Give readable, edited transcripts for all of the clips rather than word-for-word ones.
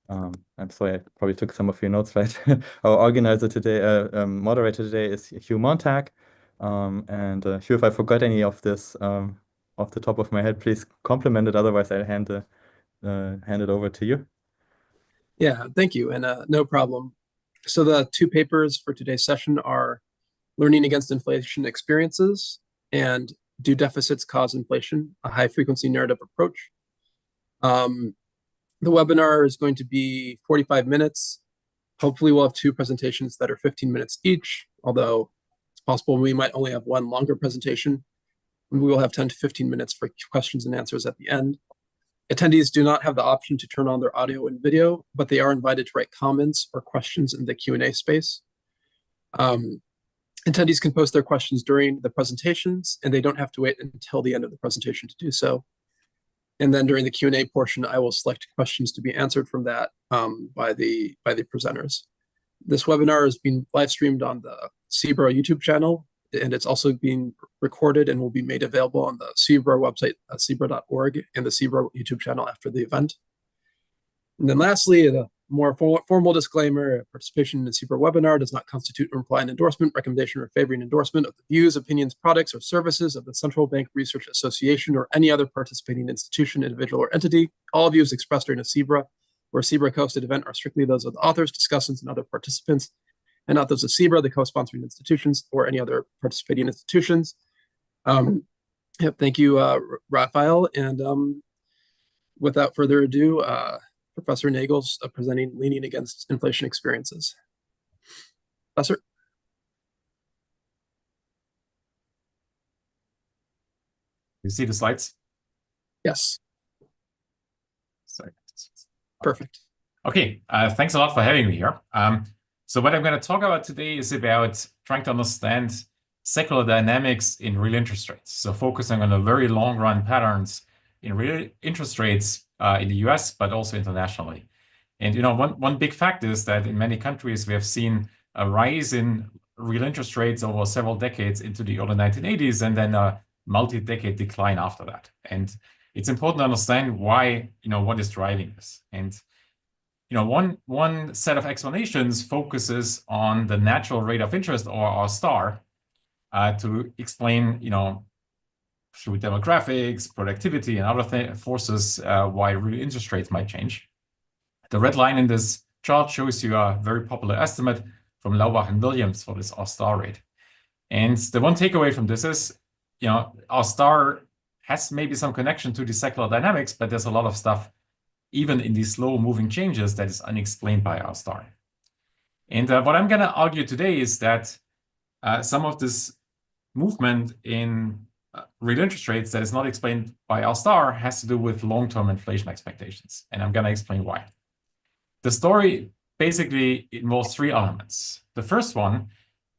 I'm sorry, I probably took some of your notes, right? Our organizer today, moderator today is Hugh Montag. Hugh, if I forgot any of this off the top of my head, please compliment it. Otherwise, I'll hand it over to you. Yeah, thank you, and no problem. So the two papers for today's session are Learning Against Inflation Experiences and Do Deficits Cause Inflation? A High-Frequency Narrative Approach. The webinar is going to be 45 minutes. Hopefully we'll have two presentations that are 15 minutes each, although it's possible we might only have one longer presentation. We will have 10 to 15 minutes for questions and answers at the end. Attendees do not have the option to turn on their audio and video, but they are invited to write comments or questions in the Q&A space. Attendees can post their questions during the presentations, and they don't have to wait until the end of the presentation to do so. And then during the Q&A portion, I will select questions to be answered from that by the presenters. This webinar is being live streamed on the CBRO YouTube channel, and it's also being recorded and will be made available on the CBRO website, cbro.org, and the CBRO YouTube channel after the event. And then lastly, the more formal disclaimer: participation in the CBRO webinar does not constitute or imply an endorsement, recommendation, or favoring endorsement of the views, opinions, products, or services of the Central Bank Research Association or any other participating institution, individual, or entity. All views expressed during a CBRO or CBRO-hosted event are strictly those of the authors, discussants, and other participants, and not those of CBRO, the co-sponsoring institutions, or any other participating institutions. Thank you, Raphael. And without further ado, Professor Nagel's presenting Leaning Against Inflation Experiences. Professor? You see the slides? Yes. Sorry. Perfect. Okay, thanks a lot for having me here. So what I'm going to talk about today is about trying to understand secular dynamics in real interest rates. So focusing on the very long run patterns in real interest rates in the US, but also internationally. And one big fact is that in many countries, we have seen a rise in real interest rates over several decades into the early 1980s, and then a multi-decade decline after that. And it's important to understand why, what is driving this. And one set of explanations focuses on the natural rate of interest, or R star, to explain, through demographics, productivity, and other forces, why real interest rates might change. The red line in this chart shows you a very popular estimate from Laubach and Williams for this R star rate. And the one takeaway from this is, R star has maybe some connection to the secular dynamics, but there's a lot of stuff, even in these slow moving changes, that is unexplained by R star. And what I'm going to argue today is that some of this movement in real interest rates that is not explained by R star has to do with long-term inflation expectations. And I'm going to explain why. The story basically involves three elements. The first one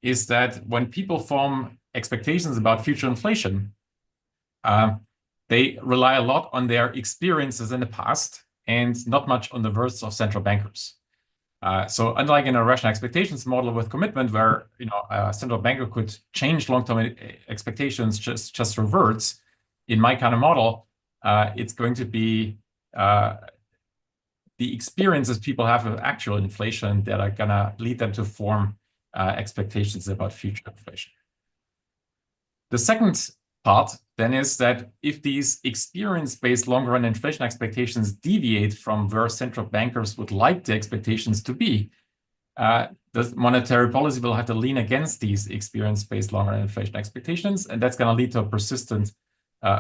is that when people form expectations about future inflation, they rely a lot on their experiences in the past and not much on the words of central bankers. So unlike in a rational expectations model with commitment, where a central banker could change long-term expectations just through words, in my kind of model, it's going to be the experiences people have of actual inflation that are going to lead them to form expectations about future inflation. The second part then is that if these experience-based long-run inflation expectations deviate from where central bankers would like the expectations to be, the monetary policy will have to lean against these experience-based long-run inflation expectations, and that's going to lead to a persistent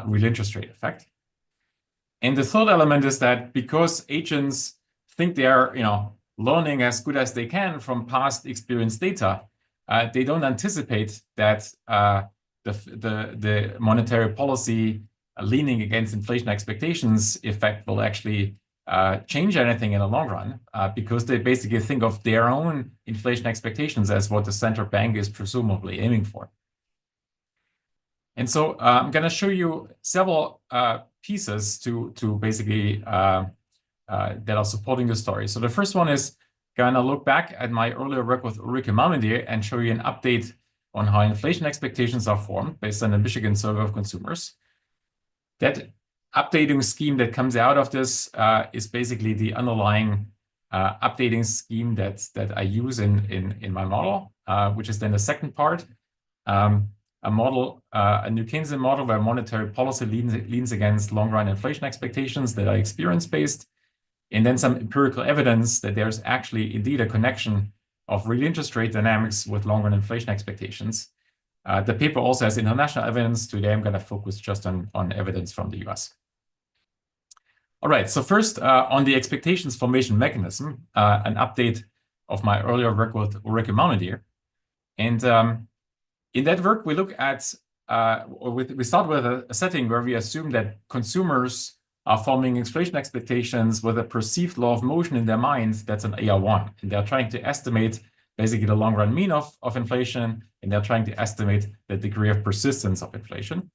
real interest rate effect. And the third element is that because agents think they are, learning as good as they can from past experience data, they don't anticipate that the monetary policy leaning against inflation expectations effect will actually change anything in the long run, because they basically think of their own inflation expectations as what the central bank is presumably aiming for. And so I'm going to show you several pieces to basically that are supporting the story. So the first one is going to look back at my earlier work with Ulrike Marmendier and show you an update on how inflation expectations are formed based on the Michigan Survey of Consumers. That updating scheme that comes out of this is basically the underlying updating scheme that I use in my model, which is then the second part. A model, a New Keynesian model where monetary policy leans against long-run inflation expectations that are experience-based, and then some empirical evidence that there's actually indeed a connection of real interest rate dynamics with long-run inflation expectations. The paper also has international evidence. Today, I'm going to focus just on evidence from the US. All right, so first on the expectations formation mechanism, an update of my earlier work with Ulrike Maunedier. And in that work, we look at, we start with a setting where we assume that consumers are forming inflation expectations with a perceived law of motion in their minds that's an AR1. And they're trying to estimate basically the long-run mean of inflation, and they're trying to estimate the degree of persistence of inflation.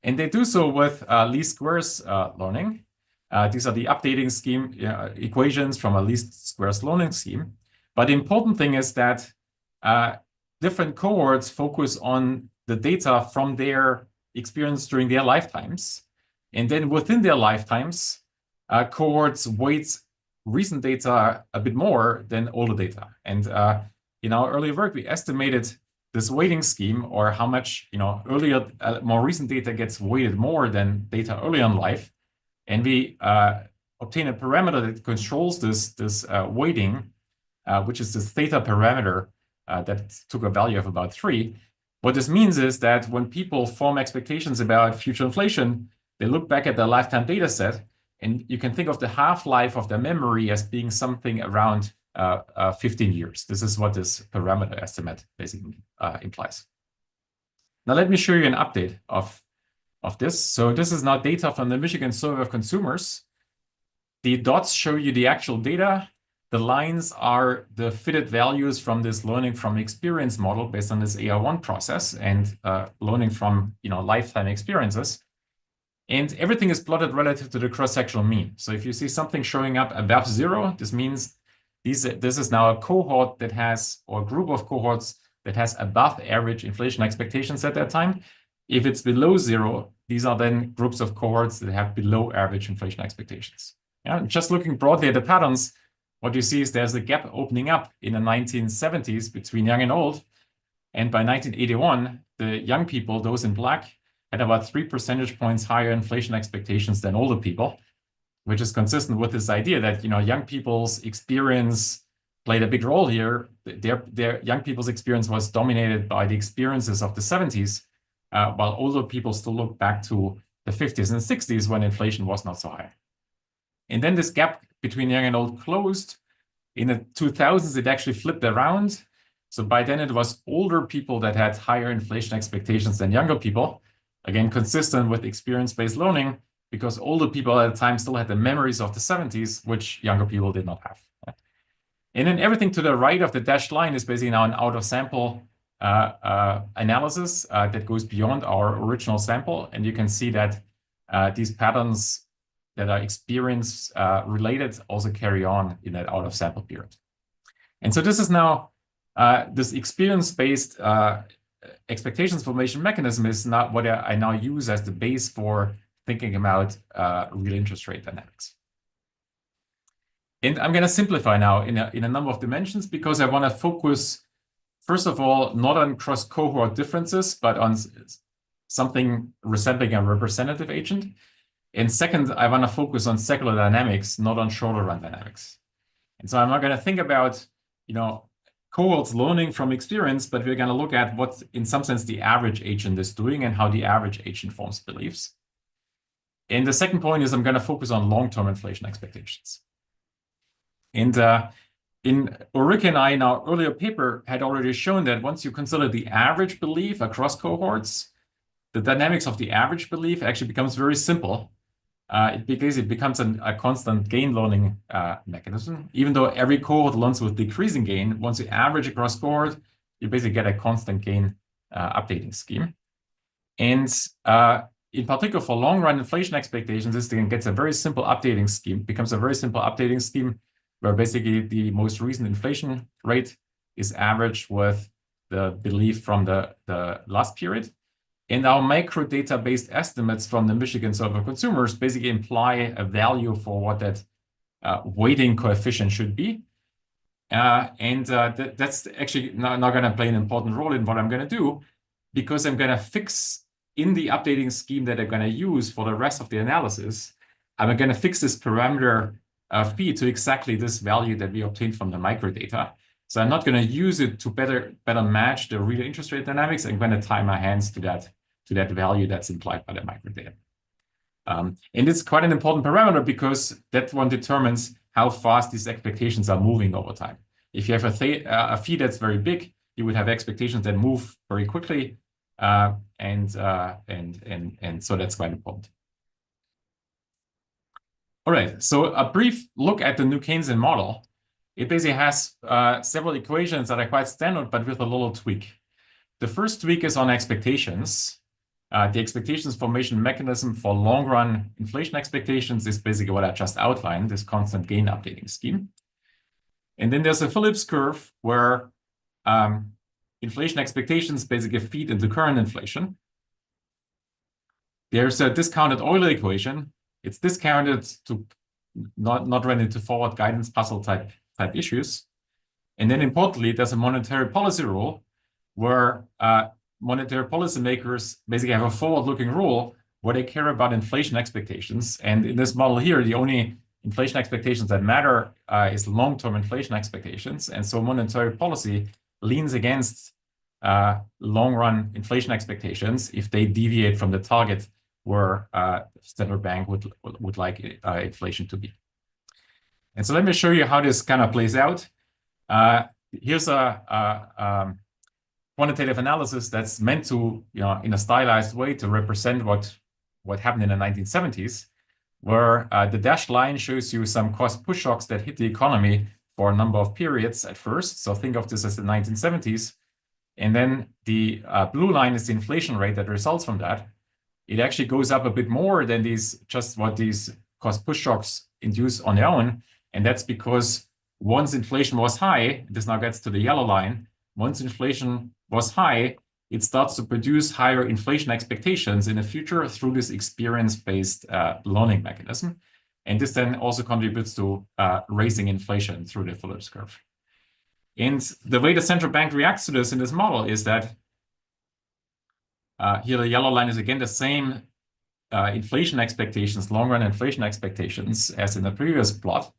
And they do so with least squares learning. These are the updating scheme equations from a least squares learning scheme. But the important thing is that different cohorts focus on the data from their experience during their lifetimes. And then within their lifetimes, cohorts weight recent data a bit more than older data. And in our earlier work, we estimated this weighting scheme, or how much earlier, more recent data gets weighted more than data earlier in life. And we obtain a parameter that controls this weighting, which is this theta parameter that took a value of about 3. What this means is that when people form expectations about future inflation, they look back at their lifetime data set, and you can think of the half-life of their memory as being something around 15 years. This is what this parameter estimate basically implies. Now let me show you an update of this. So this is now data from the Michigan Survey of Consumers. The dots show you the actual data. The lines are the fitted values from this learning from experience model based on this AR1 process and learning from lifetime experiences. And everything is plotted relative to the cross-sectional mean. So if you see something showing up above 0, this means this is now a cohort that has, or a group of cohorts that has above average inflation expectations at that time. If it's below 0, these are then groups of cohorts that have below average inflation expectations. Yeah, just looking broadly at the patterns, what you see is there's a gap opening up in the 1970s between young and old. And by 1981, the young people, those in black, had about 3 percentage points higher inflation expectations than older people, which is consistent with this idea that young people's experience played a big role here. Their young people's experience was dominated by the experiences of the 70s, while older people still look back to the 50s and 60s when inflation was not so high. And then this gap between young and old closed. In the 2000s, it actually flipped around. So by then, it was older people that had higher inflation expectations than younger people. Again, consistent with experience-based learning, because older people at the time still had the memories of the 70s, which younger people did not have. And then everything to the right of the dashed line is basically now an out-of-sample analysis that goes beyond our original sample. And you can see that these patterns that are experience related also carry on in that out-of-sample period. And so this is now this experience-based expectations formation mechanism is not what I now use as the base for thinking about real interest rate dynamics. And I'm going to simplify now in a number of dimensions, because I want to focus, first of all, not on cross-cohort differences, but on something resembling a representative agent. And second, I want to focus on secular dynamics, not on shorter run dynamics. And so I'm not going to think about, cohorts learning from experience, but we're going to look at what, in some sense, the average agent is doing and how the average agent forms beliefs. And the second point is I'm going to focus on long-term inflation expectations. And in Ulrike and I, in our earlier paper, had already shown that once you consider the average belief across cohorts, the dynamics of the average belief actually becomes very simple. Because it becomes a constant gain learning mechanism. Even though every cohort learns with decreasing gain, once you average across cohort, you basically get a constant gain updating scheme. And in particular, for long-run inflation expectations, this thing gets a very simple updating scheme, becomes a very simple updating scheme, where basically the most recent inflation rate is averaged with the belief from the last period. And our microdata-based estimates from the Michigan Survey of Consumers basically imply a value for what that weighting coefficient should be. That's actually not going to play an important role in what I'm going to do, because I'm going to fix in the updating scheme that I'm going to use for the rest of the analysis. I'm going to fix this parameter phi to exactly this value that we obtained from the microdata. So I'm not going to use it to better match the real interest rate dynamics. I'm going to tie my hands to that value that's implied by the microdata. And it's quite an important parameter because that one determines how fast these expectations are moving over time. If you have a phi that's very big, you would have expectations that move very quickly, and so that's quite important. All right, so a brief look at the new Keynesian model. It basically has several equations that are quite standard, but with a little tweak. The first tweak is on expectations. The expectations formation mechanism for long-run inflation expectations is basically what I just outlined, this constant gain updating scheme. And then there's a Phillips curve where inflation expectations basically feed into current inflation. There's a discounted Euler equation. It's discounted to not run into forward guidance puzzle type issues. And then importantly, there's a monetary policy rule where monetary policymakers basically have a forward-looking rule where they care about inflation expectations. And in this model here, the only inflation expectations that matter is long-term inflation expectations. And so monetary policy leans against long-run inflation expectations if they deviate from the target where central bank would like inflation to be. And so let me show you how this kind of plays out. Here's a quantitative analysis that's meant to, in a stylized way, to represent what happened in the 1970s, where the dashed line shows you some cost push shocks that hit the economy for a number of periods at first. So think of this as the 1970s. And then the blue line is the inflation rate that results from that. It actually goes up a bit more than what these cost push shocks induce on their own. And that's because once inflation was high, this now gets to the yellow line. Once inflation was high, it starts to produce higher inflation expectations in the future through this experience-based learning mechanism. And this then also contributes to raising inflation through the Phillips curve. And the way the central bank reacts to this in this model is that here the yellow line is again the same inflation expectations, long-run inflation expectations as in the previous plot.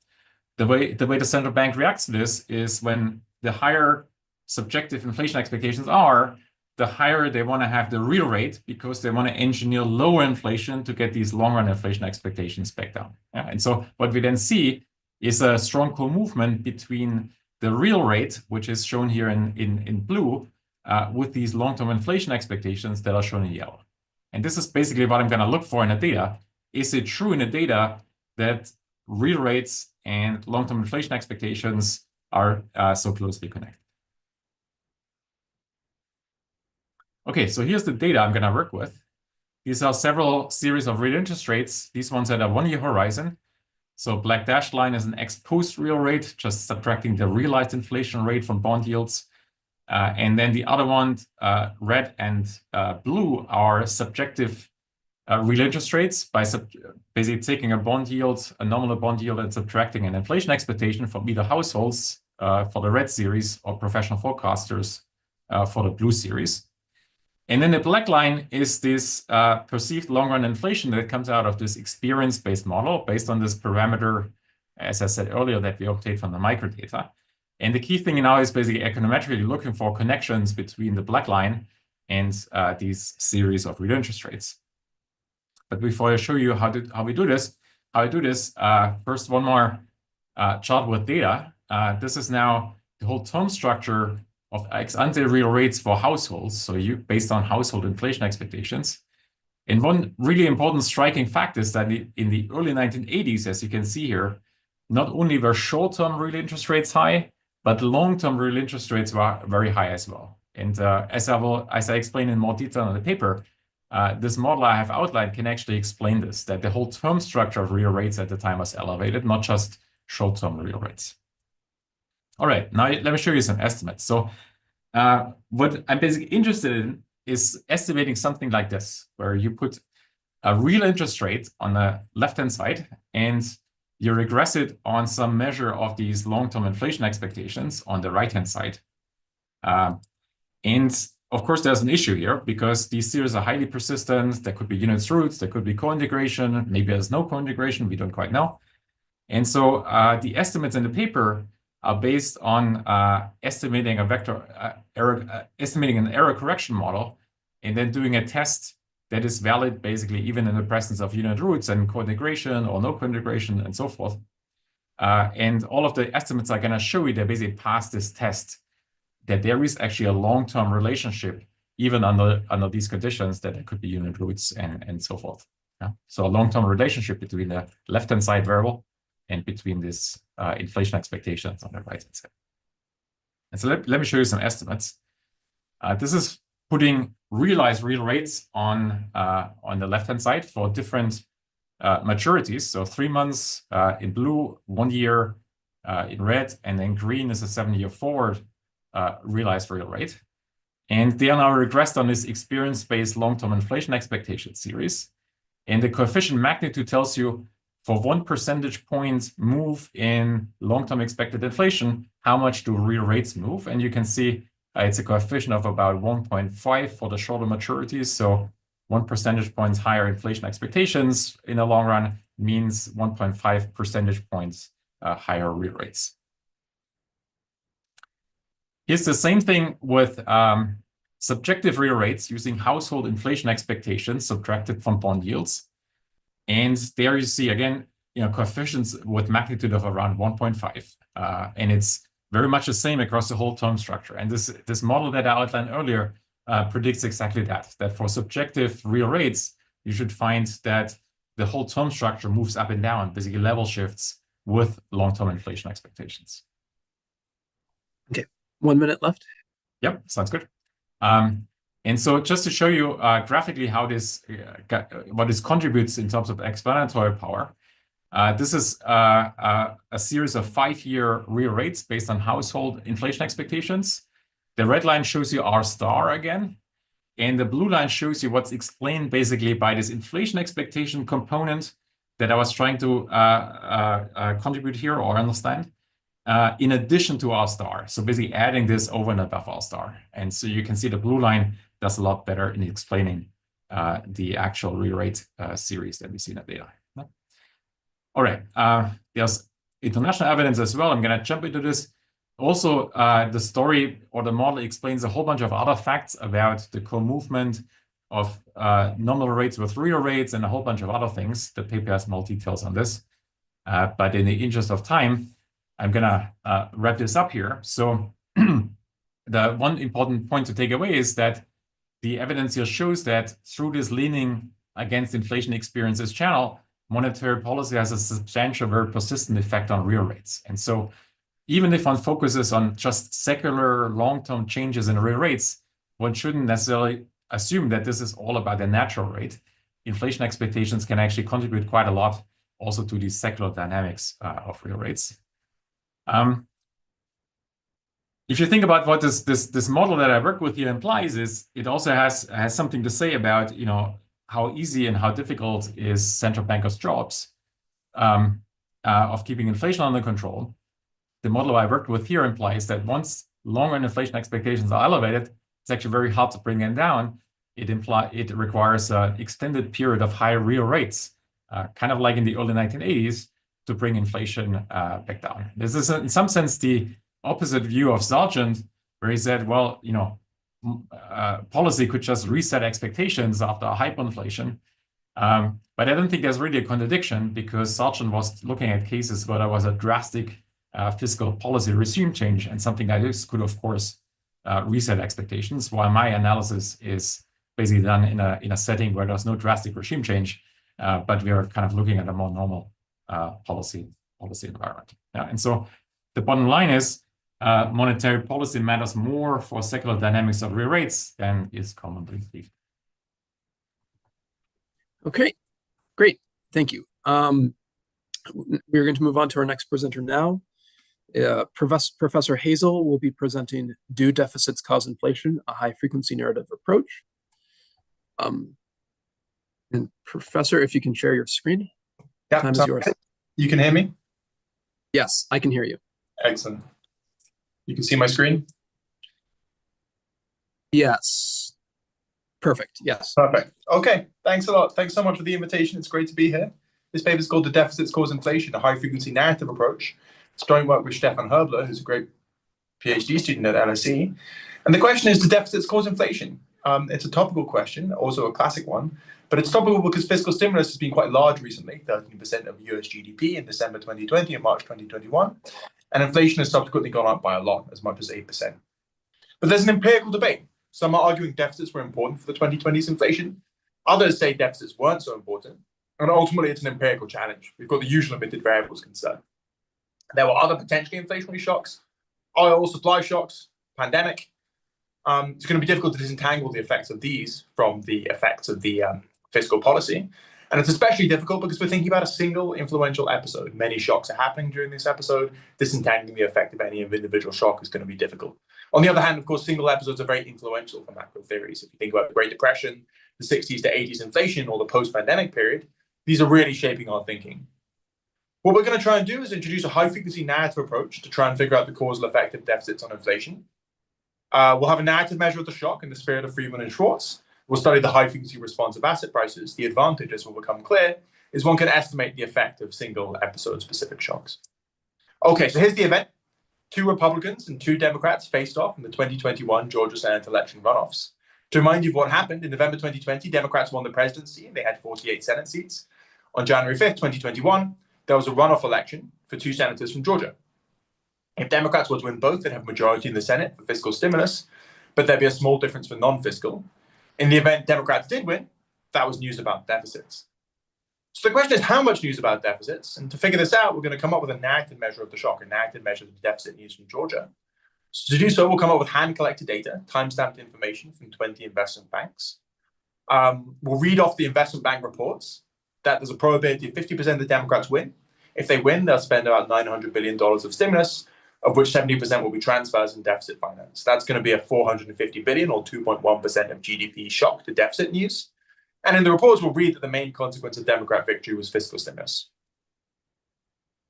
The way the central bank reacts to this is when the higher subjective inflation expectations are, the higher they want to have the real rate because they want to engineer lower inflation to get these long-run inflation expectations back down. And so what we then see is a strong co-movement between the real rate, which is shown here in blue, with these long-term inflation expectations that are shown in yellow. And this is basically what I'm going to look for in the data. Is it true in the data that real rates and long-term inflation expectations are so closely connected? Okay, so here's the data I'm going to work with. These are several series of real interest rates. These ones at a one-year horizon. So black dashed line is an ex-post real rate, just subtracting the realized inflation rate from bond yields. And then the other one, red and blue, are subjective real interest rates by basically taking a bond yield, a nominal bond yield, and subtracting an inflation expectation from either households for the red series or professional forecasters for the blue series. And then the black line is this perceived long-run inflation that comes out of this experience-based model based on this parameter, as I said earlier, that we obtained from the microdata. And the key thing now is basically econometrically looking for connections between the black line and these series of real interest rates. But before I show you how I do this, first one more chart with data. This is now the whole term structure of ex-ante real rates for households, so based on household inflation expectations. And one really important striking fact is that in the early 1980s, as you can see here, not only were short-term real interest rates high, but long-term real interest rates were very high as well. And as I explain in more detail in the paper, this model I have outlined can actually explain this, that the whole term structure of real rates at the time was elevated, not just short-term real rates. All right, now let me show you some estimates. So what I'm basically interested in is estimating something like this, where you put a real interest rate on the left-hand side and you regress it on some measure of these long-term inflation expectations on the right-hand side. And of course, there's an issue here because these series are highly persistent. There could be units roots, there could be co-integration. Maybe there's no co-integration, we don't quite know. And so the estimates in the paper are based on estimating an error correction model, and then doing a test that is valid basically even in the presence of unit roots and co-integration or no co-integration and so forth. And all of the estimates are going to show you they basically pass this test, that there is actually a long-term relationship even under these conditions, that there could be unit roots and so forth. Yeah? So a long-term relationship between the left-hand side variable and between this inflation expectations on the right-hand side. And so let me show you some estimates. This is putting realized real rates on the left-hand side for different maturities. So 3 months in blue, 1 year in red, and then green is a 7-year forward realized real rate. And they are now regressed on this experience-based long-term inflation expectation series. And the coefficient magnitude tells you for 1 percentage point move in long-term expected inflation, how much do real rates move? And you can see it's a coefficient of about 1.5 for the shorter maturities. So 1 percentage points higher inflation expectations in the long run means 1.5 percentage points higher real rates. Here's the same thing with subjective real rates using household inflation expectations subtracted from bond yields. And there you see, again, coefficients with magnitude of around 1.5. And it's very much the same across the whole term structure. And this model that I outlined earlier predicts exactly that for subjective real rates, you should find that the whole term structure moves up and down, basically level shifts with long-term inflation expectations. Okay, 1 minute left. Yep, sounds good. And so just to show you graphically how what this contributes in terms of explanatory power, this is a series of 5-year real rates based on household inflation expectations. The red line shows you R star again, and the blue line shows you what's explained basically by this inflation expectation component that I was trying to contribute here or understand, in addition to R star. So basically adding this over and above R star. And so you can see the blue line does a lot better in explaining the actual real rate series that we see in the data. All right, there's international evidence as well. I'm going to jump into this. Also, the story or the model explains a whole bunch of other facts about the co-movement of nominal rates with real rates and a whole bunch of other things. The paper has more details on this. But in the interest of time, I'm going to wrap this up here. So the one important point to take away is that the evidence here shows that through this leaning against inflation experiences channel, monetary policy has a substantial, very persistent effect on real rates. And so even if one focuses on just secular long-term changes in real rates, one shouldn't necessarily assume that this is all about the natural rate. Inflation expectations can actually contribute quite a lot also to these secular dynamics of real rates. If you think about what this model that I work with here implies, is it also has something to say about how easy and how difficult is central bankers' jobs of keeping inflation under control. The model I worked with here implies that once long-run inflation expectations are elevated, it's actually very hard to bring them down. It requires an extended period of high real rates, kind of like in the early 1980s, to bring inflation back down. This is, in some sense, the opposite view of Sargent, where he said, well, policy could just reset expectations after a hyperinflation. But I don't think there's really a contradiction, because Sargent was looking at cases where there was a drastic fiscal policy regime change, and something like this could, of course, reset expectations, while my analysis is basically done in a setting where there's no drastic regime change, but we are kind of looking at a more normal policy environment. Yeah, and so the bottom line is monetary policy matters more for secular dynamics of real rates than is commonly believed. Okay, great. Thank you. We're going to move on to our next presenter now. Professor Hazel will be presenting Do Deficits Cause Inflation? A High-Frequency Narrative Approach. And Professor, if you can share your screen. Yeah, time is yours. You can hear me? Yes, I can hear you. Excellent. You can see my screen? Yes. Perfect. Yes. Perfect. Okay, thanks a lot. Thanks so much for the invitation. It's great to be here. This paper is called The Deficits Cause Inflation, a High-Frequency Narrative Approach. It's joint work with Stefan Herbler, who's a great PhD student at LSE. And the question is, do deficits cause inflation? It's a topical question, also a classic one, but it's topical because fiscal stimulus has been quite large recently, 13% of US GDP in December 2020 and March 2021, and inflation has subsequently gone up by a lot, as much as 8%. But there's an empirical debate. Some are arguing deficits were important for the 2020s inflation. Others say deficits weren't so important, and ultimately it's an empirical challenge. We've got the usual emitted variables concern. There were other potentially inflationary shocks, oil supply shocks, pandemic. It's going to be difficult to disentangle the effects of these from the effects of the fiscal policy. And it's especially difficult because we're thinking about a single influential episode. Many shocks are happening during this episode. Disentangling the effect of any individual shock is going to be difficult. On the other hand, of course, single episodes are very influential for macro theories. If you think about the Great Depression, the 60s to 80s inflation, or the post-pandemic period, these are really shaping our thinking. What we're going to try and do is introduce a high-frequency narrative approach to try and figure out the causal effect of deficits on inflation. We'll have a narrative measure of the shock in the spirit of Friedman and Schwartz. We'll study the high-frequency response of asset prices. The advantage, as will become clear, is one can estimate the effect of single episode-specific shocks. Okay, so here's the event. 2 Republicans and 2 Democrats faced off in the 2021 Georgia Senate election runoffs. To remind you of what happened, in November 2020, Democrats won the presidency and they had 48 Senate seats. On January 5th, 2021, there was a runoff election for 2 senators from Georgia. If Democrats were to win both, they'd have a majority in the Senate for fiscal stimulus, but there'd be a small difference for non-fiscal. In the event Democrats did win, that was news about deficits. So the question is, how much news about deficits? And to figure this out, we're going to come up with a narrative measure of the shock, a narrative measure of the deficit news from Georgia. So to do so, we'll come up with hand-collected data, time-stamped information from 20 investment banks. We'll read off the investment bank reports that there's a probability of 50% of the Democrats win. If they win, they'll spend about $900 billion of stimulus, of which 70% will be transfers and deficit finance. That's going to be a $450 billion or 2.1% of GDP shock to deficit news. And in the reports, we'll read that the main consequence of Democrat victory was fiscal stimulus.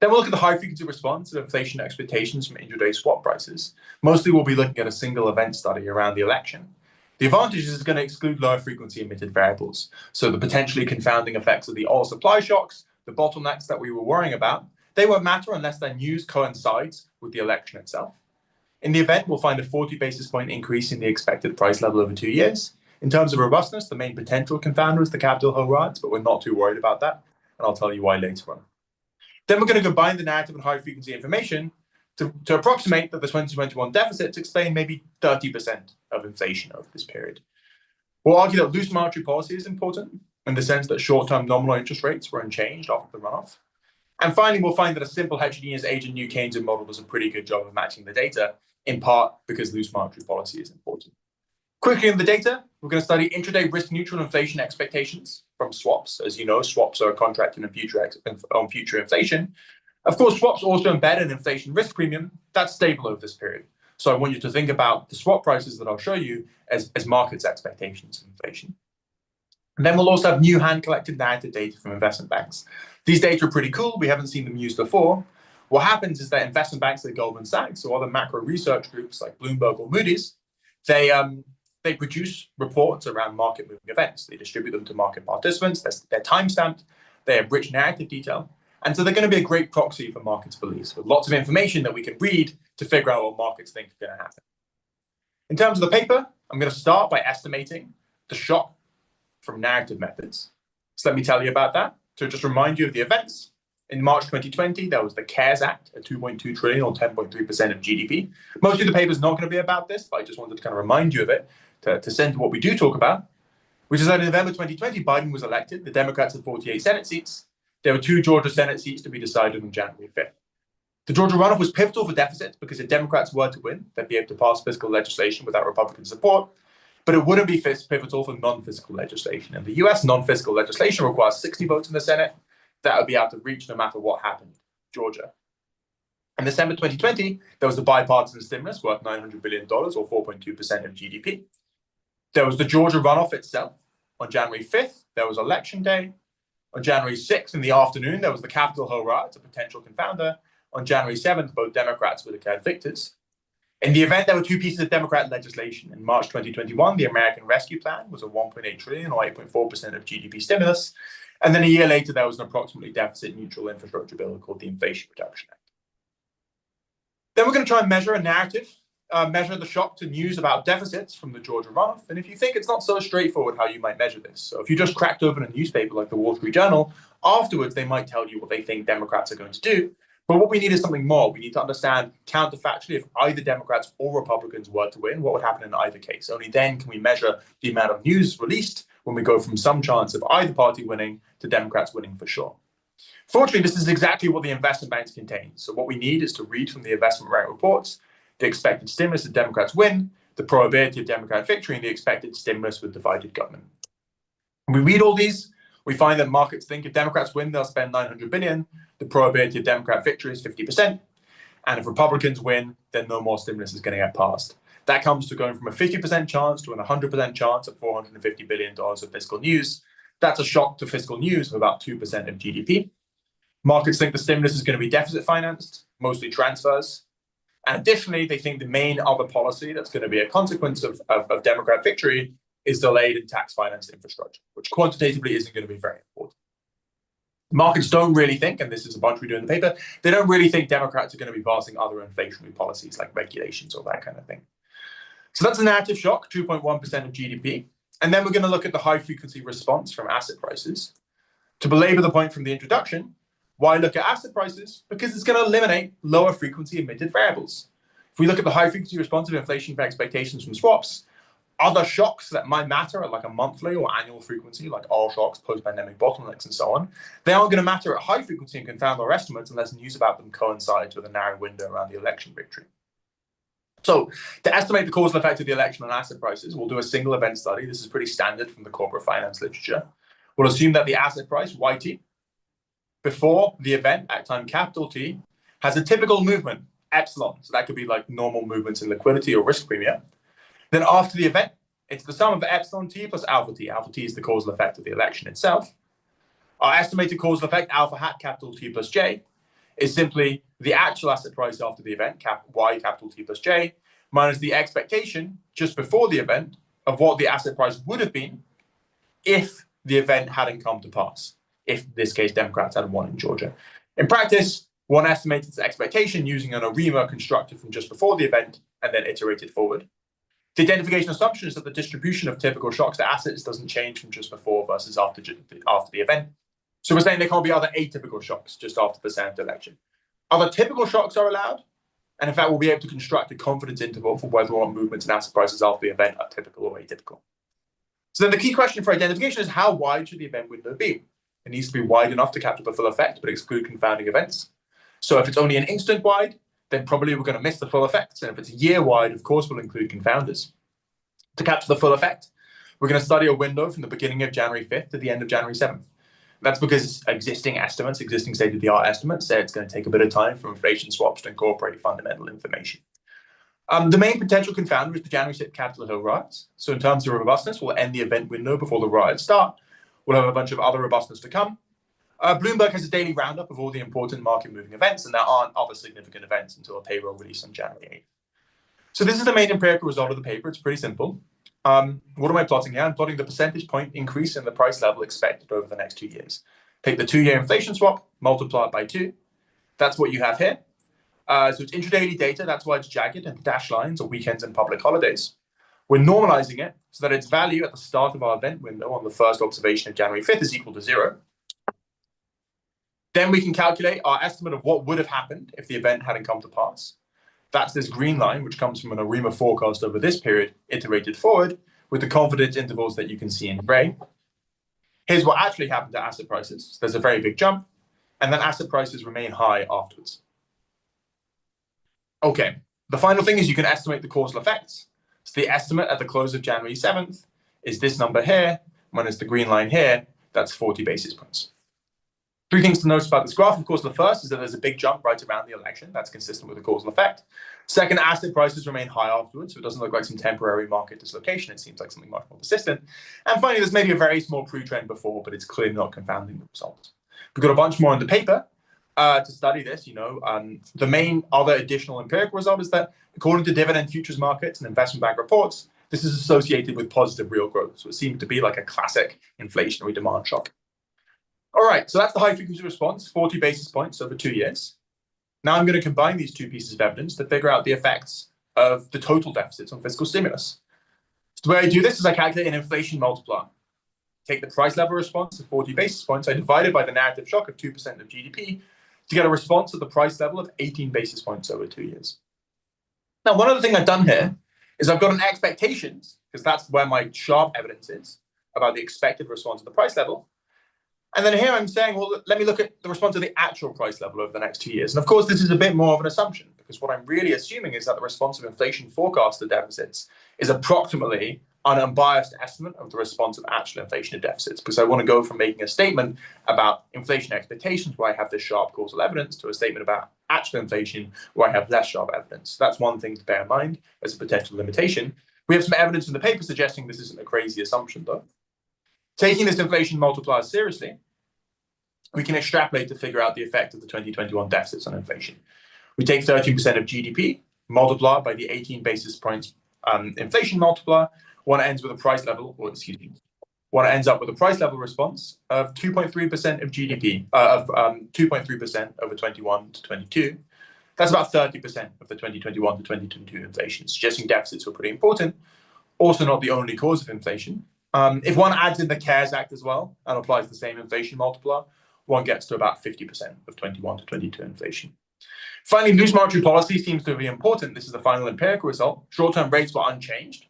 Then we'll look at the high-frequency response of inflation expectations from intraday swap prices. Mostly we'll be looking at a single event study around the election. The advantage is it's going to exclude lower frequency emitted variables. So the potentially confounding effects of the oil supply shocks, the bottlenecks that we were worrying about, they won't matter unless their news coincides with the election itself. In the event, we'll find a 40 basis point increase in the expected price level over 2 years. In terms of robustness, the main potential confounder is the Capitol Hill riots, but we're not too worried about that, and I'll tell you why later on. Then we're going to combine the narrative and high-frequency information to approximate that the 2021 deficits explain maybe 30% of inflation over this period. We'll argue that loose monetary policy is important in the sense that short-term nominal interest rates were unchanged after the runoff. And finally, we'll find that a simple heterogeneous agent new Keynesian model does a pretty good job of matching the data, in part because loose monetary policy is important. Quickly in the data, we're going to study intraday risk-neutral inflation expectations from swaps. As you know, swaps are contracting on future inflation. Of course, swaps also embed an inflation risk premium that's stable over this period. So I want you to think about the swap prices that I'll show you as markets' expectations of inflation. And then we'll also have new hand-collected narrative data from investment banks. These data are pretty cool. We haven't seen them used before. What happens is that investment banks like Goldman Sachs or other macro research groups like Bloomberg or Moody's, they produce reports around market-moving events. They distribute them to market participants. They're time-stamped. They have rich narrative detail. And so they're going to be a great proxy for markets' beliefs with lots of information that we can read to figure out what markets think is going to happen. In terms of the paper, I'm going to start by estimating the shock from narrative methods. So let me tell you about that. To just remind you of the events, in March 2020, there was the CARES Act, a $2.2 trillion or 10.3% of GDP. Most of the paper is not going to be about this, but I just wanted to kind of remind you of it to send to what we do talk about, which is that in November 2020, Biden was elected. The Democrats had 48 Senate seats. There were 2 Georgia Senate seats to be decided on January 5th. The Georgia runoff was pivotal for deficits because if Democrats were to win, they'd be able to pass fiscal legislation without Republican support. But it wouldn't be pivotal for non-fiscal legislation. In the US, non-fiscal legislation requires 60 votes in the Senate. That would be out of reach no matter what happened. Georgia. In December 2020, there was the bipartisan stimulus worth $900 billion or 4.2% of GDP. There was the Georgia runoff itself. On January 5th, there was election day. On January 6th in the afternoon, there was the Capitol Hill riot, a potential confounder. On January 7th, both Democrats were declared victors. In the event, there were two pieces of Democrat legislation. In March 2021, the American Rescue Plan was a $1.8 trillion or 8.4% of GDP stimulus. And then a year later, there was an approximately deficit-neutral infrastructure bill called the Inflation Reduction Act. Then we're going to try and measure a narrative, measure the shock to news about deficits from the Georgia runoff. And if you think it's not so straightforward how you might measure this, so if you just cracked open a newspaper like the Wall Street Journal, afterwards they might tell you what they think Democrats are going to do. But what we need is something more. We need to understand counterfactually if either Democrats or Republicans were to win, what would happen in either case. Only then can we measure the amount of news released when we go from some chance of either party winning to Democrats winning for sure. Fortunately, this is exactly what the investment banks contain. So what we need is to read from the investment bank reports the expected stimulus if Democrats win, the probability of Democrat victory, and the expected stimulus with divided government. When we read all these, we find that markets think if Democrats win, they'll spend $900 billion. The probability of Democrat victory is 50%. And if Republicans win, then no more stimulus is going to get passed. That comes to going from a 50% chance to an 100% chance of $450 billion of fiscal news. That's a shock to fiscal news of about 2% of GDP. Markets think the stimulus is going to be deficit financed, mostly transfers. And additionally, they think the main other policy that's going to be a consequence of Democrat victory is delayed in tax financed infrastructure, which quantitatively isn't going to be very important. Markets don't really think, and this is a bunch we do in the paper, they don't really think Democrats are going to be passing other inflationary policies like regulations or that kind of thing. So that's a narrative shock, 2.1% of GDP. And then we're going to look at the high frequency response from asset prices. To belabor the point from the introduction, why look at asset prices? Because it's going to eliminate lower frequency emitted variables. If we look at the high frequency response of inflation for expectations from swaps, other shocks that might matter at like a monthly or annual frequency, like oil shocks, post-pandemic bottlenecks, and so on, they aren't going to matter at high frequency and confound our estimates unless news about them coincides with a narrow window around the election victory. So to estimate the causal effect of the election on asset prices, we'll do a single event study. This is pretty standard from the corporate finance literature. We'll assume that the asset price, YT, before the event at time capital T, has a typical movement, epsilon. So that could be like normal movements in liquidity or risk premium. Then after the event, it's the sum of epsilon t plus alpha t. Alpha t is the causal effect of the election itself. Our estimated causal effect, alpha hat capital T plus J, is simply the actual asset price after the event, Y capital T plus J, minus the expectation just before the event of what the asset price would have been if the event hadn't come to pass. If, in this case, Democrats had won in Georgia. In practice, one estimates its expectation using an ARIMA constructed from just before the event and then iterated forward. The identification assumption is that the distribution of typical shocks to assets doesn't change from just before versus after the event. So we're saying there can't be other atypical shocks just after the Senate election. Other typical shocks are allowed, and in fact, we'll be able to construct a confidence interval for whether or not movements in asset prices after the event are typical or atypical. So then the key question for identification is how wide should the event window be? It needs to be wide enough to capture the full effect, but exclude confounding events. So if it's only an instant wide, then probably we're going to miss the full effects. And if it's a year wide, of course, we'll include confounders. To capture the full effect, we're going to study a window from the beginning of January 5th to the end of January 7th. That's because existing estimates, existing state-of-the-art estimates, say it's going to take a bit of time for inflation swaps to incorporate fundamental information. The main potential confounder is the January 6th Capitol Hill riots. So in terms of robustness, we'll end the event window before the riots start. We'll have a bunch of other robustness to come. Bloomberg has a daily roundup of all the important market-moving events, and there aren't other significant events until a payroll release on January 8th. So this is the main empirical result of the paper. It's pretty simple. What am I plotting here? I'm plotting the percentage point increase in the price level expected over the next 2 years. Take the 2-year inflation swap, multiply it by 2. That's what you have here. So it's intradaily data. That's why it's jagged and dashed lines or weekends and public holidays. We're normalizing it so that its value at the start of our event window on the first observation of January 5th is equal to 0. Then we can calculate our estimate of what would have happened if the event hadn't come to pass. That's this green line, which comes from an ARIMA forecast over this period, iterated forward, with the confidence intervals that you can see in gray. Here's what actually happened to asset prices. There's a very big jump, and then asset prices remain high afterwards. Okay, the final thing is you can estimate the causal effects. So the estimate at the close of January 7th is this number here, minus the green line here, that's 40 basis points. Three things to note about this graph. Of course, the first is that there's a big jump right around the election. That's consistent with the causal effect. Second, asset prices remain high afterwards, so it doesn't look like some temporary market dislocation. It seems like something much more persistent. And finally, there's maybe a very small pre-trend before, but it's clearly not confounding the results. We've got a bunch more in the paper to study this. The main other additional empirical result is that according to dividend futures markets and investment bank reports, this is associated with positive real growth. So it seems to be like a classic inflationary demand shock. All right, so that's the high frequency response, 40 basis points over 2 years. Now I'm going to combine these two pieces of evidence to figure out the effects of the total deficits on fiscal stimulus. So the way I do this is I calculate an inflation multiplier. Take the price level response of 40 basis points, I divide it by the narrative shock of 2% of GDP to get a response at the price level of 18 basis points over 2 years. Now, one other thing I've done here is I've got an expectations, because that's where my sharp evidence is, about the expected response at the price level. And then here I'm saying, well, let me look at the response of the actual price level over the next 2 years. And of course, this is a bit more of an assumption, because what I'm really assuming is that the response of inflation forecasted deficits is approximately an unbiased estimate of the response of actual inflation to deficits, because I want to go from making a statement about inflation expectations where I have this sharp causal evidence to a statement about actual inflation where I have less sharp evidence. So that's one thing to bear in mind as a potential limitation. We have some evidence in the paper suggesting this isn't a crazy assumption, though. Taking this inflation multiplier seriously, we can extrapolate to figure out the effect of the 2021 deficits on inflation. We take 13% of GDP, multiply by the 18 basis points inflation multiplier. One ends with a price level, or excuse me, one ends up with a price level response of 2.3% of GDP, of 2.3% over 21 to 22. That's about 30% of the 2021 to 2022 inflation, suggesting deficits were pretty important. Also not the only cause of inflation. If one adds in the CARES Act as well and applies the same inflation multiplier, one gets to about 50% of 21 to 22 inflation. Finally, loose monetary policy seems to be important. This is the final empirical result. Short-term rates were unchanged.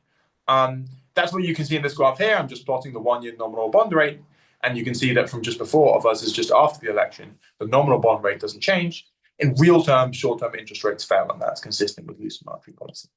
That's what you can see in this graph here. I'm just plotting the 1 year nominal bond rate. And you can see that from just before versus just after the election, the nominal bond rate doesn't change. In real terms, short-term interest rates fell, and that's consistent with loose monetary policy.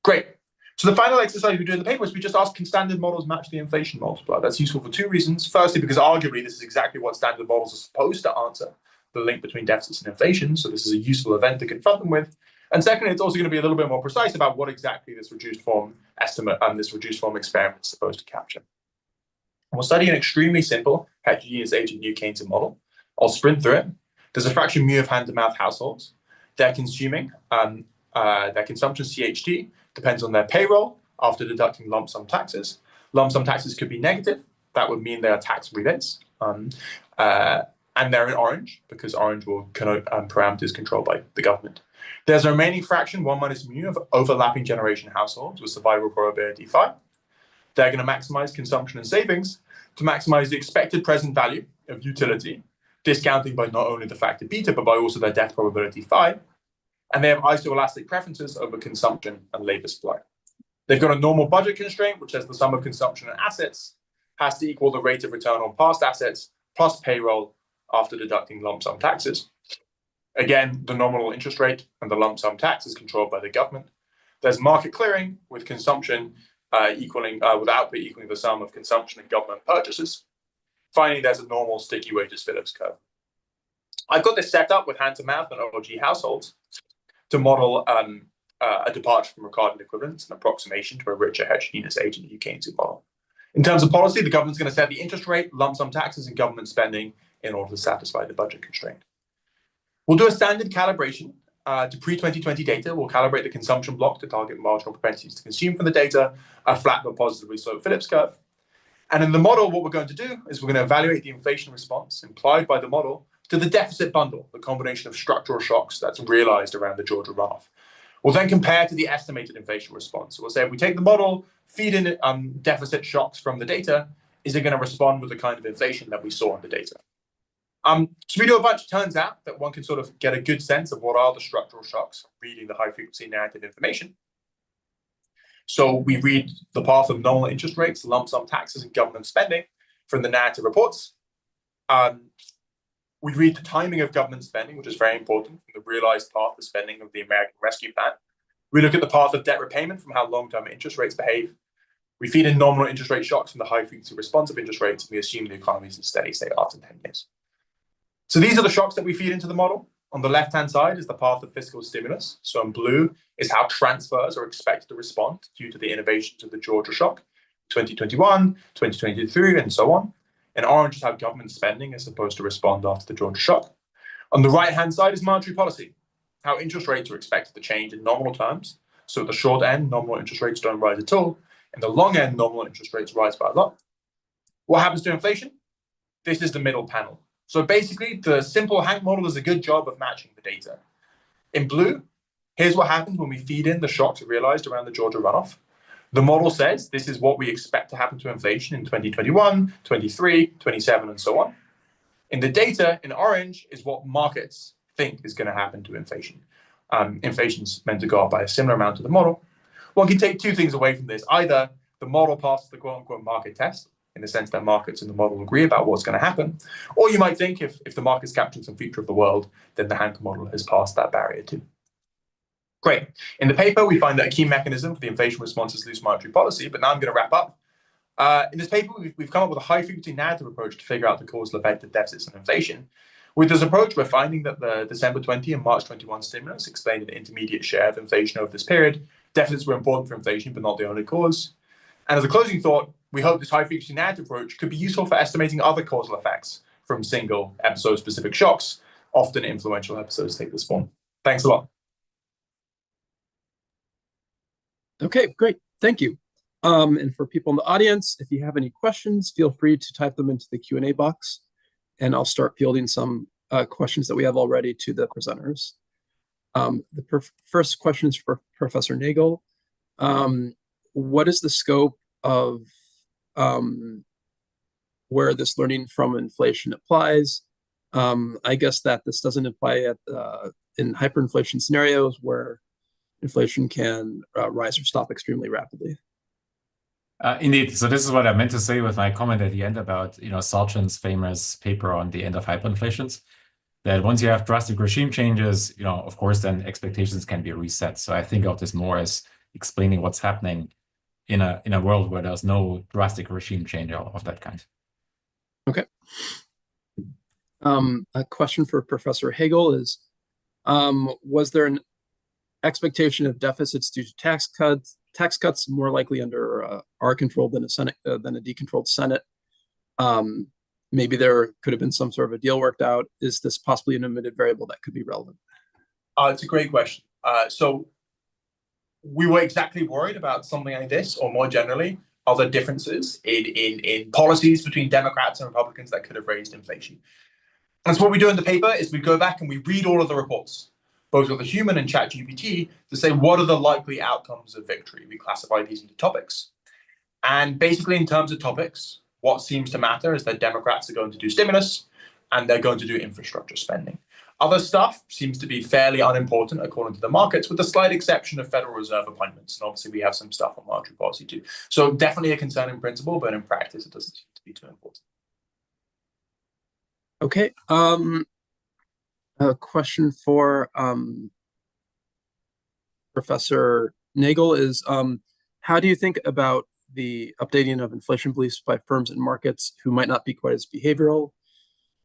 Great. So the final exercise we do in the paper is we just ask, can standard models match the inflation multiplier? That's useful for two reasons. Firstly, because arguably this is exactly what standard models are supposed to answer, the link between deficits and inflation. So this is a useful event to confront them with. And secondly, it's also going to be a little bit more precise about what exactly this reduced form estimate and this reduced form experiment is supposed to capture. And we'll study an extremely simple heterogeneous agent New Keynesian model. I'll sprint through it. There's a fraction mu of hand-to-mouth households. They're consuming, their consumption CHT depends on their payroll after deducting lump sum taxes. Lump sum taxes could be negative. That would mean they are tax rebates. And they're in orange because orange will connote parameters controlled by the government. There's a remaining fraction, 1 minus mu, of overlapping generation households with survival probability 5. They're going to maximize consumption and savings to maximize the expected present value of utility, discounting by not only the factor beta, but by also their death probability 5. And they have isoelastic preferences over consumption and labor supply. They've got a normal budget constraint, which says the sum of consumption and assets has to equal the rate of return on past assets plus payroll after deducting lump sum taxes. Again, the nominal interest rate and the lump sum tax is controlled by the government. There's market clearing with consumption with output equaling the sum of consumption and government purchases. Finally, there's a normal sticky wages Phillips curve. I've got this set up with hand-to-mouth and OLG households to model a departure from Ricardian equivalence, an approximation to a richer heterogeneous agent New Keynesian model. In terms of policy, the government's going to set the interest rate, lump sum taxes, and government spending in order to satisfy the budget constraint. We'll do a standard calibration to pre-2020 data. We'll calibrate the consumption block to target marginal propensities to consume from the data, a flat but positively sloped Phillips curve. And in the model, what we're going to do is we're going to evaluate the inflation response implied by the model to the deficit bundle, the combination of structural shocks that's realized around the Georgia runoff. We'll then compare to the estimated inflation response. So we'll say if we take the model, feed in deficit shocks from the data, is it going to respond with the kind of inflation that we saw in the data? So we do a bunch. It turns out that one can sort of get a good sense of what are the structural shocks from reading the high frequency narrative information. So we read the path of nominal interest rates, lump sum taxes, and government spending from the narrative reports. We read the timing of government spending, which is very important, from the realized path of spending of the American Rescue Plan. We look at the path of debt repayment from how long-term interest rates behave. We feed in nominal interest rate shocks from the high frequency response of interest rates, and we assume the economy is in steady state after 10 years. So these are the shocks that we feed into the model. On the left-hand side is the path of fiscal stimulus. So in blue is how transfers are expected to respond due to the innovations of the Georgia shock, 2021, 2023, and so on. In orange is how government spending is supposed to respond after the Georgia shock. On the right-hand side is monetary policy, how interest rates are expected to change in nominal terms. So at the short end, nominal interest rates don't rise at all. In the long end, nominal interest rates rise by a lot. What happens to inflation? This is the middle panel. So basically, the simple Hank model does a good job of matching the data. In blue, here's what happens when we feed in the shocks realized around the Georgia runoff. The model says this is what we expect to happen to inflation in 2021, 23, 27, and so on. In the data, in orange, is what markets think is going to happen to inflation. Inflation's meant to go up by a similar amount to the model. One can take two things away from this. Either the model passes the quote-unquote market test, in the sense that markets and the model agree about what's going to happen. Or you might think if the market's capturing some feature of the world, then the Hank model has passed that barrier too. Great. In the paper, we find that a key mechanism for the inflation response is loose monetary policy, but now I'm going to wrap up. In this paper, we've come up with a high-frequency narrative approach to figure out the causal effect of deficits and inflation. With this approach, we're finding that the December 20 and March 21 stimulus explained an intermediate share of inflation over this period. Deficits were important for inflation, but not the only cause. And as a closing thought, we hope this high-frequency narrative approach could be useful for estimating other causal effects from single episode-specific shocks. Often influential episodes take this form. Thanks a lot. Okay, great. Thank you. And for people in the audience, if you have any questions, feel free to type them into the Q&A box, and I'll start fielding some questions that we have already to the presenters. The first question is for Professor Nagel. What is the scope of where this learning from inflation applies? I guess that this doesn't apply in hyperinflation scenarios where inflation can rise or stop extremely rapidly. Indeed. So this is what I meant to say with my comment at the end about, Salchin's famous paper on the end of hyperinflations, that once you have drastic regime changes, of course, then expectations can be reset. So I think of this more as explaining what's happening in a world where there's no drastic regime change of that kind. Okay. A question for Professor Hegel is, was there an expectation of deficits due to tax cuts more likely under our control than a decontrolled Senate? Maybe there could have been some sort of a deal worked out. Is this possibly an omitted variable that could be relevant? It's a great question. So we were exactly worried about something like this, or more generally, other differences in policies between Democrats and Republicans that could have raised inflation. And so what we do in the paper is we go back and we read all of the reports, both with the human and ChatGPT, to say what are the likely outcomes of victory. We classify these into topics. And basically, in terms of topics, what seems to matter is that Democrats are going to do stimulus and they're going to do infrastructure spending. Other stuff seems to be fairly unimportant according to the markets, with the slight exception of Federal Reserve appointments. And obviously, we have some stuff on monetary policy too. So definitely a concern in principle, but in practice, it doesn't seem to be too important. Okay. A question for Professor Nagel is, how do you think about the updating of inflation beliefs by firms and markets who might not be quite as behavioral?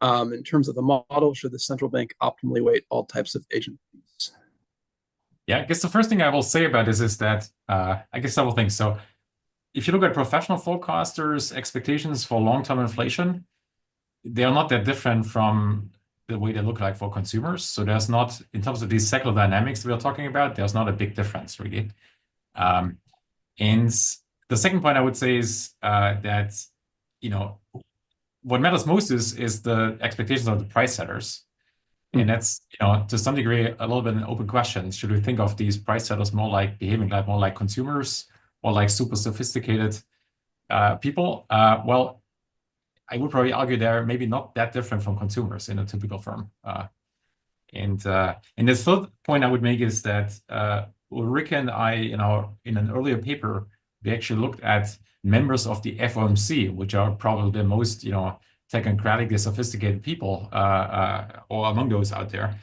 In terms of the model, should the central bank optimally weight all types of agent beliefs? Yeah, I guess the first thing I will say about this is that, I guess several things. So if you look at professional forecasters' expectations for long-term inflation, they are not that different from the way they look like for consumers. So there's not, in terms of these secular dynamics we are talking about, there's not a big difference really. And the second point I would say is that, what matters most is the expectations of the price setters. And that's, to some degree, a little bit an open question. Should we think of these price setters more like behaving like more like consumers or like super sophisticated people? Well, I would probably argue they're maybe not that different from consumers in a typical firm. And the third point I would make is that Ulrike and I, in an earlier paper, we actually looked at members of the FOMC, which are probably the most, technocratically sophisticated people, or among those out there,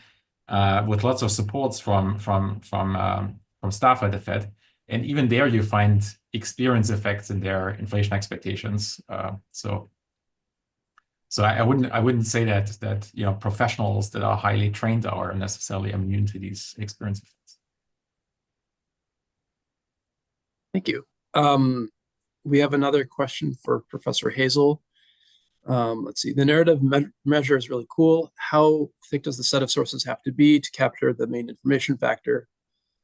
with lots of supports from staff at the Fed. And even there, you find experience effects in their inflation expectations. So So I wouldn't say that professionals that are highly trained are necessarily immune to these experience effects. Thank you. We have another question for Professor Hazel. Let's see. The narrative measure is really cool. How thick does the set of sources have to be to capture the main information factor?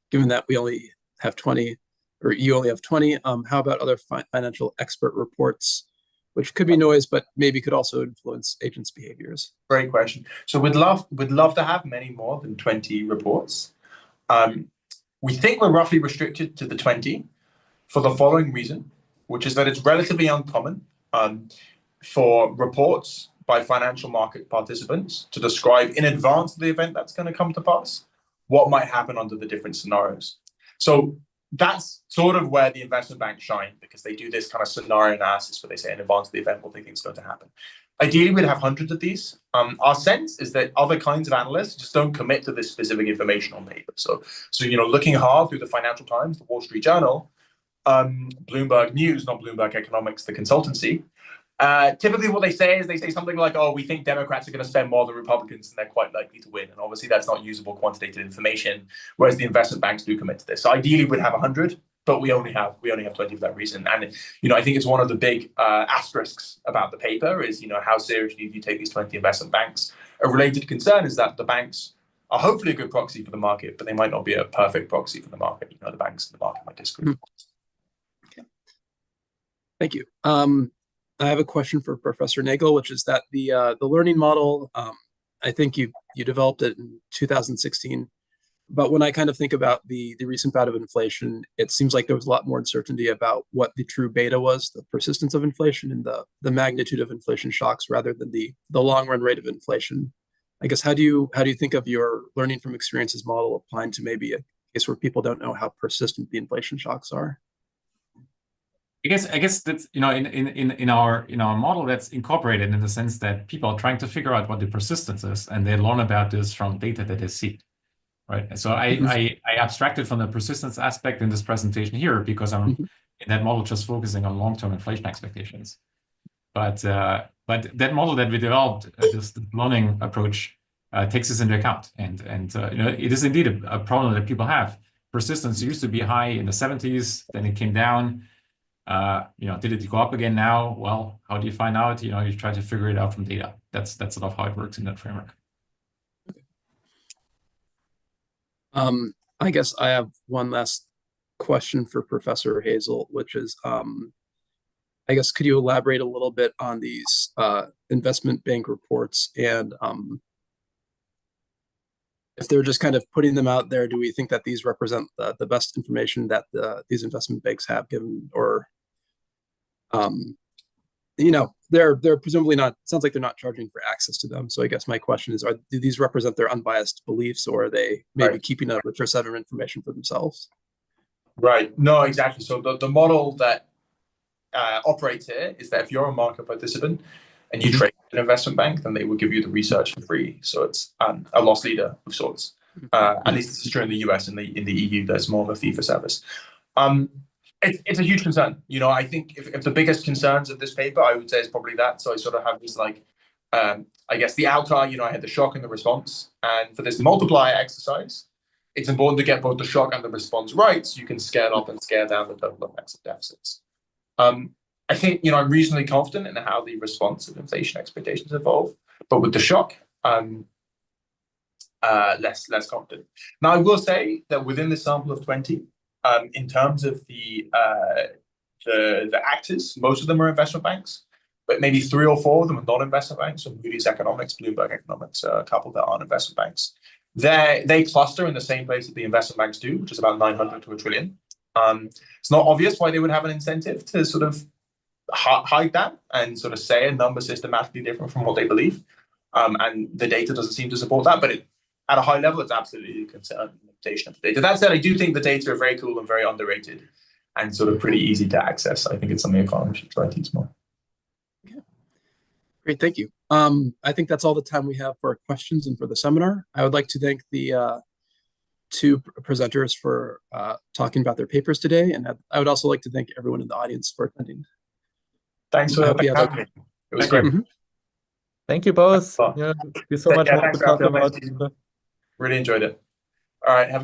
Given that we only have 20, or you only have 20, how about other financial expert reports, which could be noise, but maybe could also influence agents' behaviors? Great question. So we'd love to have many more than 20 reports. We think we're roughly restricted to the 20 for the following reason, which is that it's relatively uncommon for reports by financial market participants to describe in advance of the event that's going to come to pass what might happen under the different scenarios. So that's sort of where the investment banks shine, because they do this kind of scenario analysis where they say in advance of the event what they think is going to happen. Ideally, we'd have hundreds of these. Our sense is that other kinds of analysts just don't commit to this specific information on paper. So looking hard through the Financial Times, the Wall Street Journal, Bloomberg News, not Bloomberg Economics, the consultancy, typically what they say is they say something like, oh, we think Democrats are going to spend more than Republicans and they're quite likely to win. And obviously that's not usable quantitative information, whereas the investment banks do commit to this. So ideally we'd have 100, but we only have 20 for that reason. And I think it's one of the big asterisks about the paper is how seriously do you take these 20 investment banks? A related concern is that the banks are hopefully a good proxy for the market, but they might not be a perfect proxy for the market. The banks in the market might disagree. Okay. Thank you. I have a question for Professor Nagel, which is that the learning model, I think you developed it in 2016. But when I kind of think about the recent bout of inflation, it seems like there was a lot more uncertainty about what the true beta was, the persistence of inflation and the magnitude of inflation shocks rather than the long run rate of inflation. I guess how do you think of your learning from experiences model applying to maybe a case where people don't know how persistent the inflation shocks are? I guess that's in our model that's incorporated in the sense that people are trying to figure out what the persistence is, and they learn about this from data that they see, right? So I abstracted from the persistence aspect in this presentation here because I'm in that model just focusing on long-term inflation expectations. But that model that we developed, this learning approach, takes this into account, and it is indeed a problem that people have. Persistence used to be high in the 70s, then it came down. Did it go up again now? Well, how do you find out? You try to figure it out from data. That's sort of how it works in that framework. I guess I have one last question for Professor Hazel, which is, I guess, could you elaborate a little bit on these investment bank reports and if they're just kind of putting them out there, do we think that these represent the best information that these investment banks have given, or they're presumably not, sounds like they're not charging for access to them. So I guess my question is, do these represent their unbiased beliefs, or are they maybe keeping a richer set of information for themselves? Right. No, exactly. So the model that operates here is that if you're a market participant and you trade an investment bank, then they will give you the research for free. So it's a loss leader of sorts. At least this is true in the US. In the EU, there's more of a fee for service. It's a huge concern. I think if the biggest concerns of this paper, I would say is probably that. So I sort of have this I guess the outcome, I had the shock and the response. And for this multiplier exercise, it's important to get both the shock and the response right so you can scale up and scale down the total effects of deficits. I think, I'm reasonably confident in how the response of inflation expectations evolve, but with the shock, less confident. Now, I will say that within the sample of 20, in terms of the actors, most of them are investment banks, but maybe 3 or 4 of them are non-investment banks. So Moody's Economics, Bloomberg Economics, a couple that aren't investment banks. They cluster in the same place that the investment banks do, which is about 900 to $1 trillion. It's not obvious why they would have an incentive to sort of hide that and sort of say a number systematically different from what they believe. And the data doesn't seem to support that, but at a high level, it's absolutely a concern limitation of the data. That said, I do think the data are very cool and very underrated and sort of pretty easy to access. I think it's something economists should try to teach more. Okay. Great, thank you. I think that's all the time we have for questions and for the seminar. I would like to thank the 2 presenters for talking about their papers today, and I would also like to thank everyone in the audience for attending. Thanks for having me. It was great. Thank you both. Thanks a lot. Yeah, there's so Take much care. more to Thanks, talk Raphael. Nice about. to meet you. Really enjoyed it. All right. Have a good